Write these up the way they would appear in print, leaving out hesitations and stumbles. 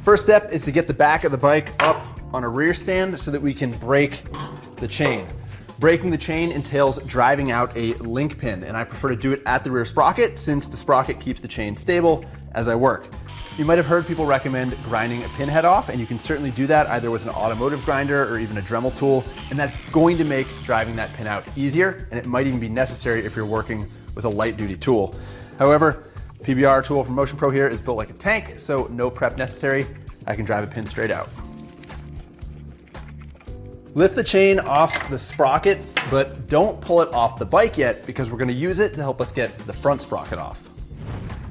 First step is to get the back of the bike up on a rear stand so that we can break the chain. Breaking the chain entails driving out a link pin, and I prefer to do it at the rear sprocket since the sprocket keeps the chain stable as I work. You might have heard people recommend grinding a pin head off, and you can certainly do that either with an automotive grinder or even a Dremel tool, and that's going to make driving that pin out easier, and it might even be necessary if you're working with a light duty tool. However, PBR tool from Motion Pro here is built like a tank, so no prep necessary. I can drive a pin straight out. Lift the chain off the sprocket, but don't pull it off the bike yet because we're going to use it to help us get the front sprocket off.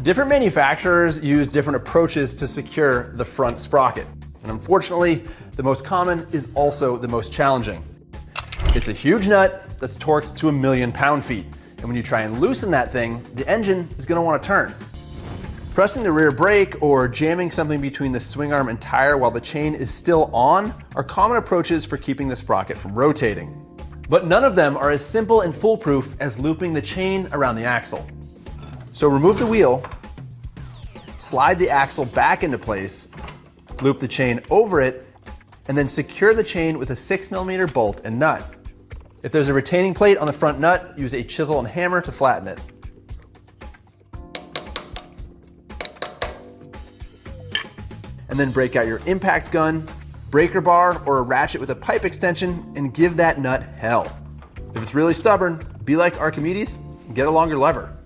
Different manufacturers use different approaches to secure the front sprocket, and unfortunately, the most common is also the most challenging. It's a huge nut that's torqued to 1,000,000 pound-feet, and when you try and loosen that thing, the engine is going to want to turn. Pressing the rear brake or jamming something between the swing arm and tire while the chain is still on are common approaches for keeping the sprocket from rotating. But none of them are as simple and foolproof as looping the chain around the axle. So remove the wheel, slide the axle back into place, loop the chain over it, and then secure the chain with a 6mm bolt and nut. If there's a retaining plate on the front nut, use a chisel and hammer to flatten it. And then break out your impact gun, breaker bar, or a ratchet with a pipe extension and give that nut hell. If it's really stubborn, be like Archimedes and get a longer lever.